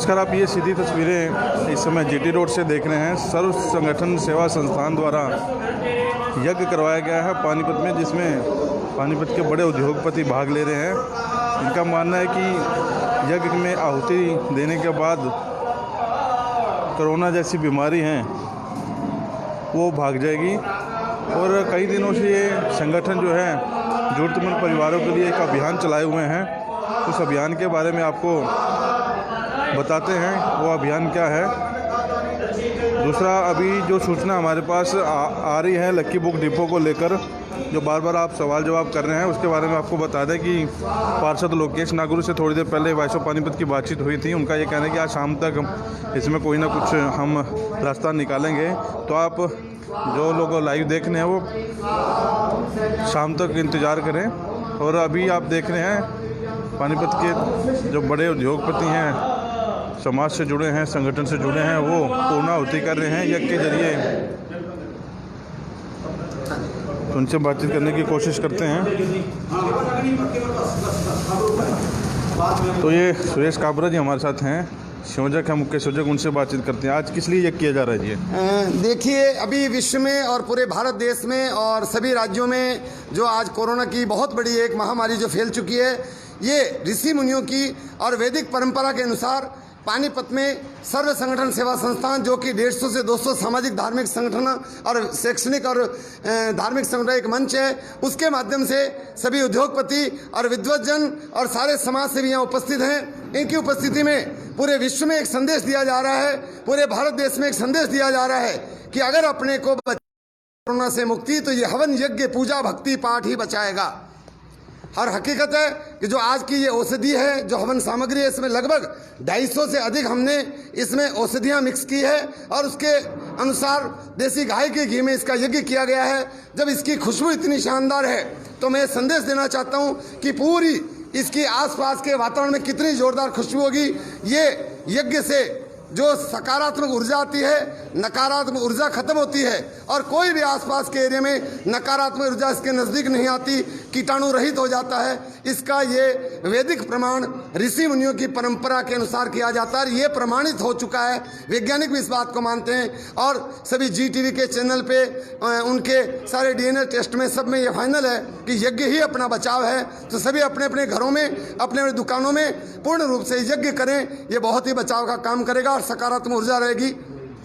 नमस्कार। आप ये सीधी तस्वीरें इस समय जीटी रोड से देख रहे हैं। सर्व संगठन सेवा संस्थान द्वारा यज्ञ करवाया गया है पानीपत में, जिसमें पानीपत के बड़े उद्योगपति भाग ले रहे हैं। इनका मानना है कि यज्ञ में आहुति देने के बाद कोरोना जैसी बीमारी हैं वो भाग जाएगी। और कई दिनों से ये संगठन जो है ज़रूरतमंद परिवारों के लिए एक अभियान चलाए हुए हैं। उस अभियान के बारे में आपको बताते हैं वो अभियान क्या है। दूसरा, अभी जो सूचना हमारे पास आ रही है लक्की बुक डिपो को लेकर, जो बार बार आप सवाल जवाब कर रहे हैं, उसके बारे में आपको बता दें कि पार्षद लोकेश नागुरू से थोड़ी देर पहले वाइस ऑफ पानीपत की बातचीत हुई थी। उनका ये कहना है कि आज शाम तक इसमें कोई ना कुछ हम रास्ता निकालेंगे। तो आप जो लोग लाइव देख रहे हैं वो शाम तक इंतज़ार करें। और अभी आप देख रहे हैं पानीपत के जो बड़े उद्योगपति हैं, समाज से जुड़े हैं, संगठन से जुड़े हैं, वो पूर्णाहुति कर रहे हैं यज्ञ के जरिए। तो उनसे बातचीत करने की कोशिश करते हैं। तो ये सुरेश काबरा जी हमारे साथ हैं, संयोजक है, मुख्य संयोजक। उनसे बातचीत करते हैं। आज किस लिए यज्ञ किया जा रहा है जी? देखिए, अभी विश्व में और पूरे भारत देश में और सभी राज्यों में जो आज कोरोना की बहुत बड़ी एक महामारी जो फैल चुकी है, ये ऋषि मुनियों की और वैदिक परंपरा के अनुसार पानीपत में सर्व संगठन सेवा संस्थान, जो कि 150 से 200 सामाजिक धार्मिक संगठन और शैक्षणिक और धार्मिक संगठन एक मंच है, उसके माध्यम से सभी उद्योगपति और विद्वज्जन और सारे समाज सेवी यहाँ उपस्थित हैं। इनकी उपस्थिति में पूरे विश्व में एक संदेश दिया जा रहा है, पूरे भारत देश में एक संदेश दिया जा रहा है कि अगर अपने को कोरोना से मुक्ति, तो ये हवन यज्ञ पूजा भक्ति पाठ ही बचाएगा। और हकीकत है कि जो आज की ये औषधि है, जो हवन सामग्री है, इसमें लगभग 250 से अधिक हमने इसमें औषधियाँ मिक्स की है और उसके अनुसार देसी गाय के घी में इसका यज्ञ किया गया है। जब इसकी खुशबू इतनी शानदार है, तो मैं संदेश देना चाहता हूँ कि पूरी इसकी आसपास के वातावरण में कितनी जोरदार खुशबू होगी। ये यज्ञ से जो सकारात्मक ऊर्जा आती है, नकारात्मक ऊर्जा खत्म होती है और कोई भी आसपास के एरिया में नकारात्मक ऊर्जा इसके नज़दीक नहीं आती, कीटाणु रहित हो जाता है। इसका ये वैदिक प्रमाण ऋषि मुनियों की परंपरा के अनुसार किया जाता है। ये प्रमाणित हो चुका है, वैज्ञानिक भी इस बात को मानते हैं। और सभी GTV के चैनल पे उनके सारे DNA टेस्ट में सब में ये फाइनल है कि यज्ञ ही अपना बचाव है। तो सभी अपने अपने घरों में, अपने अपने दुकानों में पूर्ण रूप से यज्ञ करें। ये बहुत ही बचाव का काम करेगा और सकारात्मक ऊर्जा रहेगी।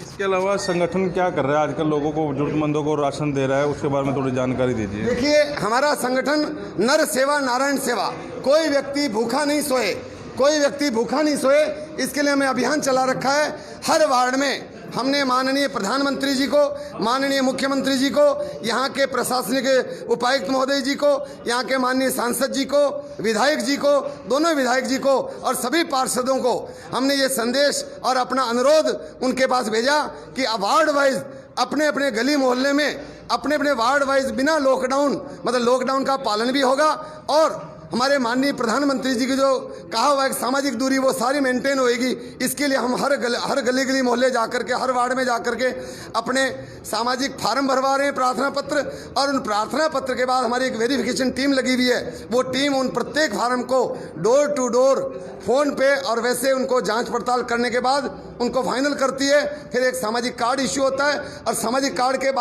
इसके अलावा संगठन क्या कर रहा है आजकल? लोगों को, जरूरतमंदों को राशन दे रहा है, उसके बारे में थोड़ी जानकारी दीजिए। देखिए, हमारा संगठन नर सेवा नारायण सेवा, कोई व्यक्ति भूखा नहीं सोए, कोई व्यक्ति भूखा नहीं सोए, इसके लिए हमें अभियान चला रखा है। हर वार्ड में हमने माननीय प्रधानमंत्री जी को, माननीय मुख्यमंत्री जी को, यहाँ के प्रशासनिक उपायुक्त महोदय जी को, यहाँ के माननीय सांसद जी को, विधायक जी को, दोनों विधायक जी को और सभी पार्षदों को हमने ये संदेश और अपना अनुरोध उनके पास भेजा कि वार्ड वाइज अपने अपने गली मोहल्ले में, अपने अपने वार्ड वाइज बिना लॉकडाउन, मतलब लॉकडाउन का पालन भी होगा और हमारे माननीय प्रधानमंत्री जी की जो कहा हुआ है सामाजिक दूरी, वो सारी मेंटेन होएगी। इसके लिए हम हर गली गली मोहल्ले जाकर के, हर वार्ड में जाकर के अपने सामाजिक फार्म भरवा रहे हैं, प्रार्थना पत्र। और उन प्रार्थना पत्र के बाद हमारी एक वेरिफिकेशन टीम लगी हुई है। वो टीम उन प्रत्येक फार्म को डोर टू डोर फ़ोन पे और वैसे उनको जाँच पड़ताल करने के बाद उनको फाइनल करती है। फिर एक सामाजिक कार्ड इश्यू होता है और सामाजिक कार्ड के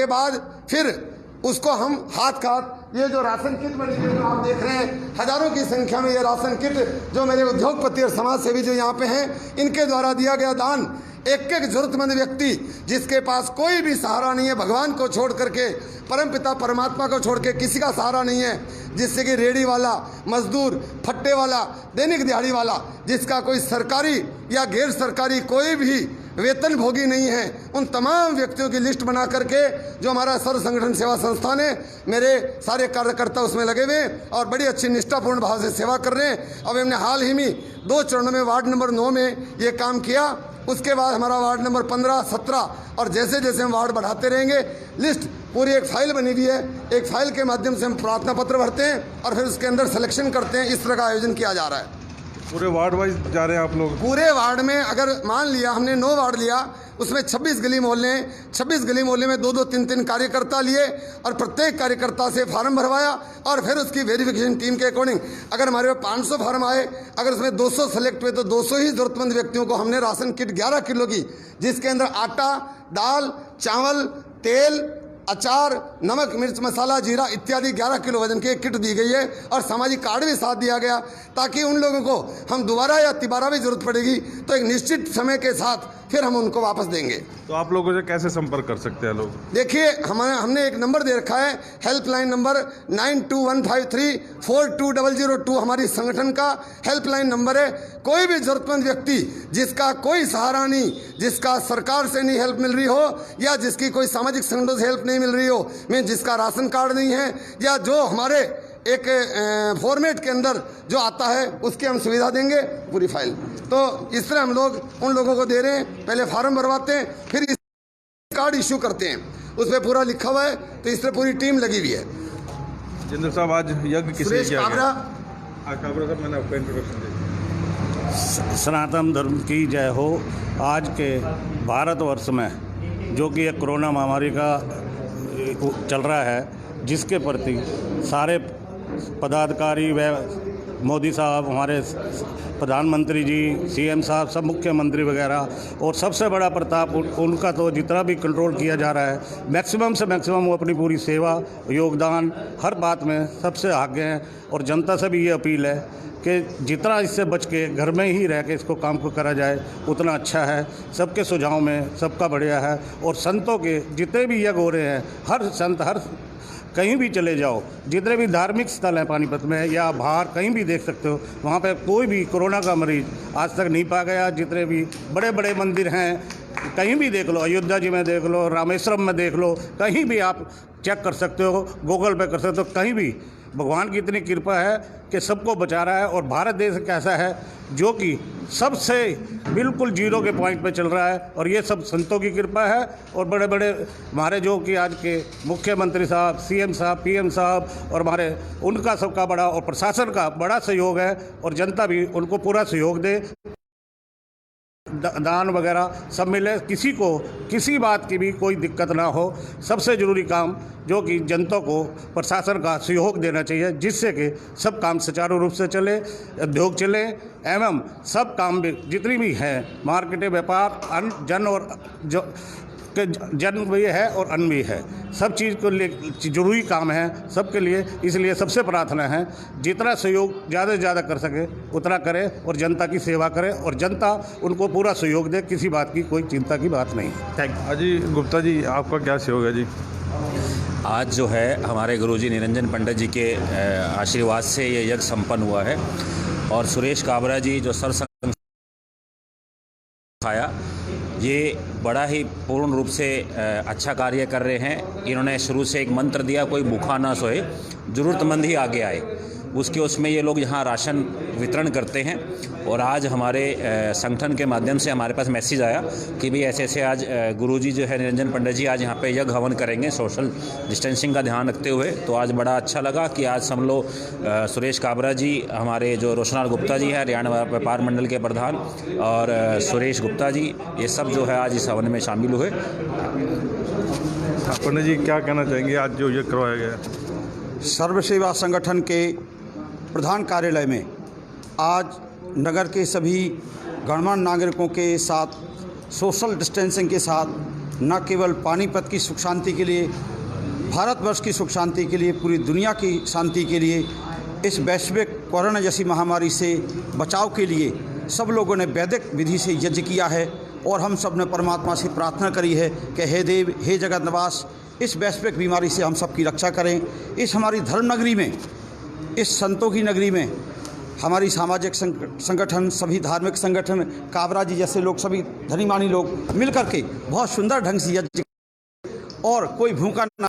बाद फिर उसको हम हाथ का, ये जो राशन किट बनी है जो आप देख रहे हैं, हजारों की संख्या में ये राशन किट जो मेरे उद्योगपति और समाज सेवी जो यहाँ पे हैं, इनके द्वारा दिया गया दान, एक एक जरूरतमंद व्यक्ति जिसके पास कोई भी सहारा नहीं है, भगवान को छोड़ करके, परमपिता परमात्मा को छोड़ के किसी का सहारा नहीं है, जिससे कि रेडी वाला, मजदूर, फट्टे वाला, दैनिक दिहाड़ी वाला, जिसका कोई सरकारी या गैर सरकारी कोई भी वेतन भोगी नहीं है, उन तमाम व्यक्तियों की लिस्ट बना करके जो हमारा सर्व संगठन सेवा संस्थान है, मेरे सारे कार्यकर्ता उसमें लगे हुए और बड़ी अच्छी निष्ठापूर्ण भाव से सेवा कर रहे हैं। अब हमने हाल ही में 2 चरणों में वार्ड नंबर 9 में ये काम किया। उसके बाद हमारा वार्ड नंबर 15, 17 और जैसे जैसे हम वार्ड बढ़ाते रहेंगे, लिस्ट पूरी एक फाइल बनी हुई है। एक फाइल के माध्यम से हम प्रार्थना पत्र भरते हैं और फिर उसके अंदर सिलेक्शन करते हैं। इस तरह का आयोजन किया जा रहा है। पूरे वार्ड वाइज जा रहे हैं आप लोग? पूरे वार्ड में अगर मान लिया हमने 9 वार्ड लिया, उसमें 26 गली मोहल्ले हैं, 26 गली मोहल्ले में 2-2 3-3 कार्यकर्ता लिए और प्रत्येक कार्यकर्ता से फार्म भरवाया और फिर उसकी वेरिफिकेशन टीम के अकॉर्डिंग अगर हमारे पास 500 फार्म आए, अगर उसमें 200 सेलेक्ट हुए तो 200 ही ज़रूरतमंद व्यक्तियों को हमने राशन किट 11 किलो की, जिसके अंदर आटा, दाल, चावल, तेल, अचार, नमक, मिर्च, मसाला, जीरा इत्यादि 11 किलो वजन की एक किट दी गई है और सामाजिक कार्ड भी साथ दिया गया, ताकि उन लोगों को हम दोबारा या तिबारा भी जरूरत पड़ेगी तो एक निश्चित समय के साथ फिर हम उनको वापस देंगे। तो आप लोगों से कैसे संपर्क कर सकते हैं लोग? देखिए, हमने एक नंबर दे रखा है, हेल्पलाइन नंबर 9215342002 हमारी संगठन का हेल्पलाइन नंबर है। कोई भी जरूरतमंद व्यक्ति जिसका कोई सहारा नहीं, जिसका सरकार से नहीं हेल्प मिल रही हो या जिसकी कोई सामाजिक संगठनों से हेल्प नहीं मिल रही हो, में जिसका राशन कार्ड नहीं है या जो हमारे एक फॉर्मेट के अंदर जो आता है उसकी हम सुविधा देंगे पूरी फाइल। तो इस तरह हम लोग उन लोगों को दे रहे हैं, पहले फार्म भरवाते हैं फिर इस कार्ड इशू करते हैं, उस पर पूरा लिखा हुआ है, तो इस पर पूरी टीम लगी हुई है। जितेंद्र साहब, आज यज्ञ किसने सुरेश किया काबरा। काबरा साहब, मैंने आपका इंट्रोडक्शन दिया। सनातन धर्म की जय हो। आज के भारतवर्ष में जो कि एक कोरोना महामारी का चल रहा है, जिसके प्रति सारे पदाधिकारी व मोदी साहब, हमारे प्रधानमंत्री जी, सीएम साहब, सब मुख्यमंत्री वगैरह, और सबसे बड़ा प्रताप उनका तो जितना भी कंट्रोल किया जा रहा है, मैक्सिमम से मैक्सिमम वो अपनी पूरी सेवा, योगदान हर बात में सबसे आगे हैं। और जनता से भी ये अपील है कि जितना इससे बच के घर में ही रह के इसको काम को करा जाए उतना अच्छा है। सबके सुझाव में सबका बढ़िया है। और संतों के जितने भी यज्ञ हो रहे हैं, हर संत, हर कहीं भी चले जाओ, जितने भी धार्मिक स्थल हैं पानीपत में या बाहर कहीं भी देख सकते हो, वहाँ पे कोई भी कोरोना का मरीज आज तक नहीं पाया गया। जितने भी बड़े बड़े मंदिर हैं, कहीं भी देख लो, अयोध्या जी में देख लो, रामेश्वरम में देख लो, कहीं भी आप चेक कर सकते हो, गूगल पे कर सकते हो, कहीं भी भगवान की इतनी कृपा है कि सबको बचा रहा है। और भारत देश कैसा है जो कि सबसे बिल्कुल जीरो के पॉइंट पे चल रहा है, और ये सब संतों की कृपा है। और बड़े बड़े हमारे जो कि आज के मुख्यमंत्री साहब, सीएम साहब, पीएम साहब, और हमारे उनका सबका बड़ा, और प्रशासन का बड़ा सहयोग है, और जनता भी उनको पूरा सहयोग दे, दान वगैरह सब मिले, किसी को किसी बात की भी कोई दिक्कत ना हो। सबसे ज़रूरी काम जो कि जनता को प्रशासन का सहयोग देना चाहिए, जिससे कि सब काम सुचारू रूप से चले, उद्योग चले, एवं सब काम भी जितनी भी है, मार्केटें, व्यापार, अन्न, जन और जो जन्म भी है और अन्न भी है, सब चीज़ को लिए जरूरी काम है सबके लिए। इसलिए सबसे प्रार्थना है जितना सहयोग ज़्यादा से ज़्यादा कर सके उतना करें और जनता की सेवा करें, और जनता उनको पूरा सहयोग दे, किसी बात की कोई चिंता की बात नहीं। Thank you. अजी गुप्ता जी, आपका क्या सहयोग है जी? आज जो है हमारे गुरुजी निरंजन पंडित जी के आशीर्वाद से ये यज्ञ संपन्न हुआ है, और सुरेश काबरा जी जो सरसंघ खाया, ये बड़ा ही पूर्ण रूप से अच्छा कार्य कर रहे हैं। इन्होंने शुरू से एक मंत्र दिया, कोई भूखा ना सोए, ज़रूरतमंद ही आगे आए। उसमें ये लोग यहाँ राशन वितरण करते हैं। और आज हमारे संगठन के माध्यम से हमारे पास मैसेज आया कि भाई ऐसे ऐसे आज गुरुजी जो है निरंजन पंडित जी आज यहाँ पे यज्ञ हवन करेंगे सोशल डिस्टेंसिंग का ध्यान रखते हुए। तो आज बड़ा अच्छा लगा कि आज हम लोग सुरेश काबरा जी, हमारे जो रोशनाल गुप्ता जी है हरियाणा व्यापार मंडल के प्रधान, और सुरेश गुप्ता जी, ये सब जो है आज इस हवन में शामिल हुए। पंडित जी, क्या कहना चाहेंगे आज जो यज्ञ करवाया गया? सर्व सेवा संगठन के प्रधान कार्यालय में आज नगर के सभी गणमान्य नागरिकों के साथ सोशल डिस्टेंसिंग के साथ न केवल पानीपत की सुख शांति के लिए, भारतवर्ष की सुख शांति के लिए, पूरी दुनिया की शांति के लिए, इस वैश्विक कोरोना जैसी महामारी से बचाव के लिए सब लोगों ने वैदिक विधि से यज्ञ किया है। और हम सब ने परमात्मा से प्रार्थना करी है कि हे देव, हे जगत निवास, इस वैश्विक बीमारी से हम सबकी रक्षा करें। इस हमारी धर्म नगरी में, इस संतों की नगरी में हमारी सामाजिक संगठन, सभी धार्मिक संगठन, काबरा जी जैसे लोग, सभी धनीमानी लोग मिल कर के बहुत सुंदर ढंग से यज्ञ, और कोई भूखा न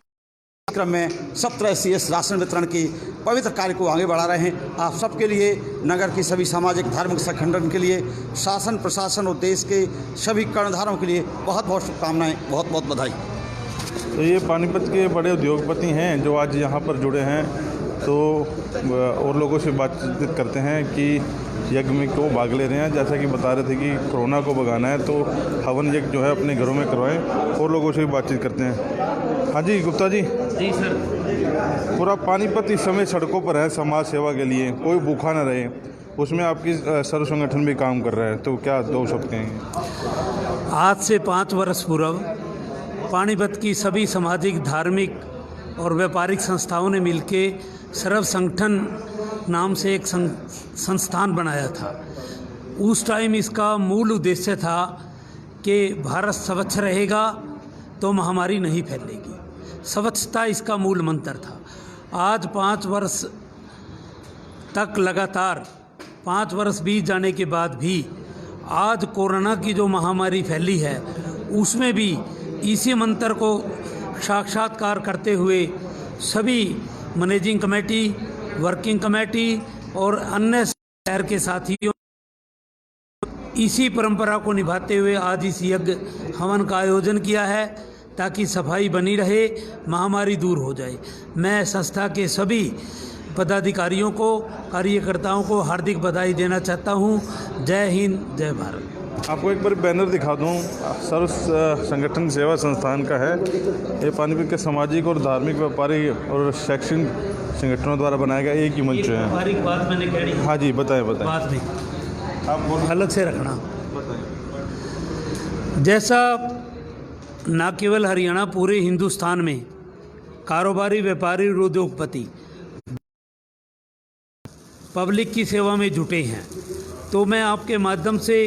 क्रम में सब तरह से इस राशन वितरण के पवित्र कार्य को आगे बढ़ा रहे हैं। आप सबके लिए, नगर के सभी सामाजिक धार्मिक संगठन के लिए, शासन प्रशासन और देश के सभी कर्णधारों के लिए बहुत बहुत शुभकामनाएं, बहुत बहुत बधाई। तो ये पानीपत के बड़े उद्योगपति हैं जो आज यहाँ पर जुड़े हैं। तो और लोगों से बातचीत करते हैं कि यज्ञ में को भाग ले रहे हैं। जैसा कि बता रहे थे कि कोरोना को भगाना है तो हवन यज्ञ जो है अपने घरों में करवाएं और लोगों से भी बातचीत करते हैं। हाँ जी गुप्ता जी। जी सर। पूरा पानीपत इस समय सड़कों पर है समाज सेवा के लिए, कोई भूखा न रहे, उसमें आपकी सर्व संगठन भी काम कर रहा है, तो क्या 2 शब्द कहेंगे? आज से 5 वर्ष पूर्व पानीपत की सभी सामाजिक, धार्मिक और व्यापारिक संस्थाओं ने मिलके सर्व संगठन नाम से एक संस्थान बनाया था। उस टाइम इसका मूल उद्देश्य था कि भारत स्वच्छ रहेगा तो महामारी नहीं फैलेगी, स्वच्छता इसका मूल मंत्र था। आज 5 वर्ष तक लगातार 5 वर्ष बीत जाने के बाद भी आज कोरोना की जो महामारी फैली है उसमें भी इसी मंत्र को साक्षात्कार करते हुए सभी मैनेजिंग कमेटी, वर्किंग कमेटी और अन्य शहर के साथियों इसी परंपरा को निभाते हुए आज इस यज्ञ हवन का आयोजन किया है ताकि सफाई बनी रहे, महामारी दूर हो जाए। मैं संस्था के सभी पदाधिकारियों को, कार्यकर्ताओं को हार्दिक बधाई देना चाहता हूं। जय हिंद, जय भारत। आपको एक बार बैनर दिखा दूं, सर्व संगठन सेवा संस्थान का है। ये पानीपत के सामाजिक और धार्मिक, व्यापारिक और शैक्षणिक संगठनों द्वारा बनाया गया एक ही मंच है। व्यापारिक बात मैंने कह दी। हाँ जी बताएं। बात नहीं, आप अलग से रखना। जैसा न केवल हरियाणा, पूरे हिंदुस्तान में कारोबारी, व्यापारी और उद्योगपति पब्लिक की सेवा में जुटे हैं, तो मैं आपके माध्यम से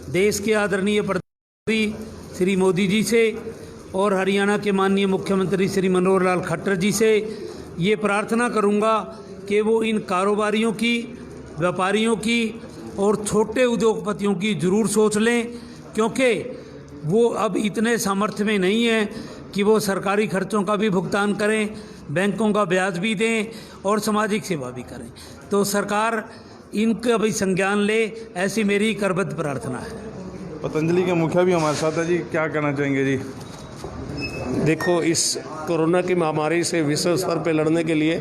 देश के आदरणीय प्रधानमंत्री श्री मोदी जी से और हरियाणा के माननीय मुख्यमंत्री श्री मनोहर लाल खट्टर जी से ये प्रार्थना करूंगा कि वो इन कारोबारियों की, व्यापारियों की और छोटे उद्योगपतियों की ज़रूर सोच लें, क्योंकि वो अब इतने सामर्थ्य में नहीं हैं कि वो सरकारी खर्चों का भी भुगतान करें, बैंकों का ब्याज भी दें और सामाजिक सेवा भी करें। तो सरकार इनका भी संज्ञान ले, ऐसी मेरी करबद्ध प्रार्थना है। पतंजलि के मुखिया भी हमारे साथ है जी, क्या कहना चाहेंगे जी? देखो, इस कोरोना की महामारी से विश्व स्तर पर लड़ने के लिए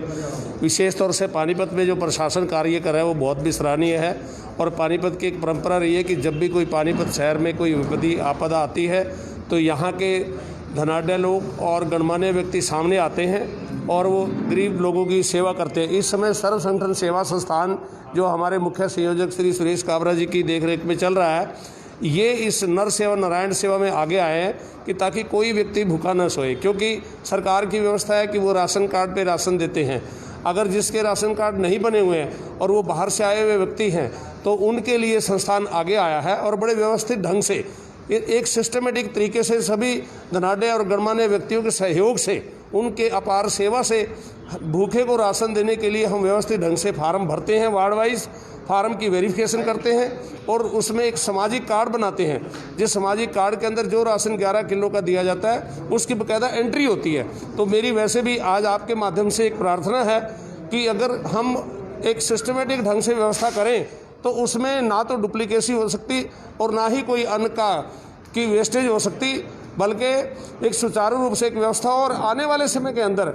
विशेष तौर से पानीपत में जो प्रशासन कार्य कर रहा है वो बहुत भी सराहनीय है। और पानीपत की एक परंपरा रही है कि जब भी कोई पानीपत शहर में कोई विपत्ति, आपदा आती है तो यहाँ के धनाढ्य लोग और गणमान्य व्यक्ति सामने आते हैं और वो गरीब लोगों की सेवा करते हैं। इस समय सर्व संगठन सेवा संस्थान जो हमारे मुख्य संयोजक श्री सुरेश काबरा जी की देखरेख में चल रहा है, ये इस नर सेवा, नारायण सेवा में आगे आए हैं कि ताकि कोई व्यक्ति भूखा न सोए, क्योंकि सरकार की व्यवस्था है कि वो राशन कार्ड पे राशन देते हैं। अगर जिसके राशन कार्ड नहीं बने हुए हैं और वो बाहर से आए हुए व्यक्ति हैं तो उनके लिए संस्थान आगे आया है और बड़े व्यवस्थित ढंग से, एक सिस्टमेटिक तरीके से सभी धनाढ्य और गणमान्य व्यक्तियों के सहयोग से, उनके अपार सेवा से भूखे को राशन देने के लिए हम व्यवस्थित ढंग से फार्म भरते हैं, वार्ड वाइज फार्म की वेरिफिकेशन करते हैं और उसमें एक सामाजिक कार्ड बनाते हैं। जिस सामाजिक कार्ड के अंदर जो राशन 11 किलो का दिया जाता है उसकी बाकायदा एंट्री होती है। तो मेरी वैसे भी आज आपके माध्यम से एक प्रार्थना है कि अगर हम एक सिस्टमेटिक ढंग से व्यवस्था करें तो उसमें ना तो डुप्लीकेसी हो सकती और ना ही कोई अन्न की वेस्टेज हो सकती, बल्कि एक सुचारू रूप से एक व्यवस्था और आने वाले समय के अंदर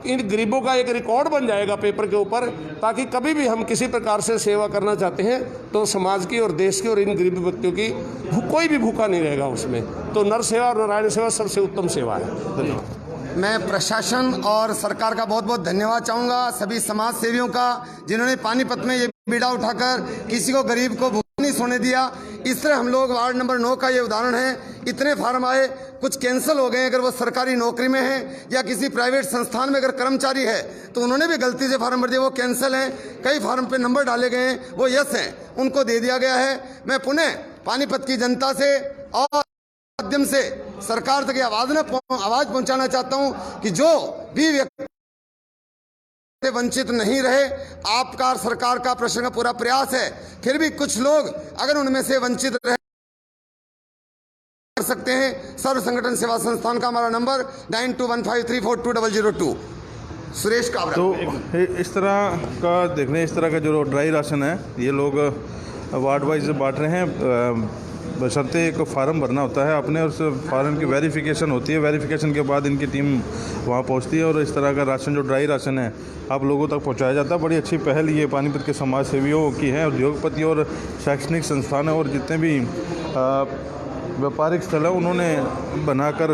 इन गरीबों का एक रिकॉर्ड बन जाएगा पेपर के ऊपर, ताकि कभी भी हम किसी प्रकार से सेवा करना चाहते हैं तो समाज की और देश की और इन गरीब व्यक्तियों की कोई भी भूखा नहीं रहेगा उसमें। तो नर सेवा और नारायण सेवा सबसे उत्तम सेवा है। धन्यवाद। मैं प्रशासन और सरकार का बहुत बहुत धन्यवाद चाहूँगा, सभी समाज सेवियों का जिन्होंने पानीपत में ये बीड़ा उठाकर किसी को, गरीब को भूखा नहीं सोने दिया। इस तरह हम लोग वार्ड नंबर 9 का ये उदाहरण है, इतने फार्म आए, कुछ कैंसिल हो गए। अगर वो सरकारी नौकरी में है या किसी प्राइवेट संस्थान में अगर कर्मचारी है तो उन्होंने भी गलती से फार्म भर दिया, वो कैंसिल हैं। कई फार्म पे नंबर डाले गए हैं, वो यस हैं, उनको दे दिया गया है। मैं पुनः पानीपत की जनता से और माध्यम से सरकार तक आवाज पहुंचाना चाहता हूं कि जो भी व्यक्ति वंचित नहीं रहे। आपका और सरकार का प्रश्न का पूरा प्रयास है, फिर भी कुछ लोग अगर उनमें से वंचित रह सकते हैं। सर्व संगठन सेवा संस्थान का हमारा नंबर 9215342002। सुरेश काबरा। तो इस तरह का देखने, इस तरह का जो ड्राई राशन है ये लोग वार्ड वाइज बांट रहे हैं। बशर्ते एक फार्म भरना होता है आपने, और उस फार्म की वेरिफिकेशन होती है। वेरिफिकेशन के बाद इनकी टीम वहाँ पहुँचती है और इस तरह का राशन, जो ड्राई राशन है, आप लोगों तक पहुँचाया जाता है। बड़ी अच्छी पहल ये पानीपत के समाज सेवियों की है। उद्योगपति और शैक्षणिक संस्थान और जितने भी व्यापारिक स्थल हैं उन्होंने बनाकर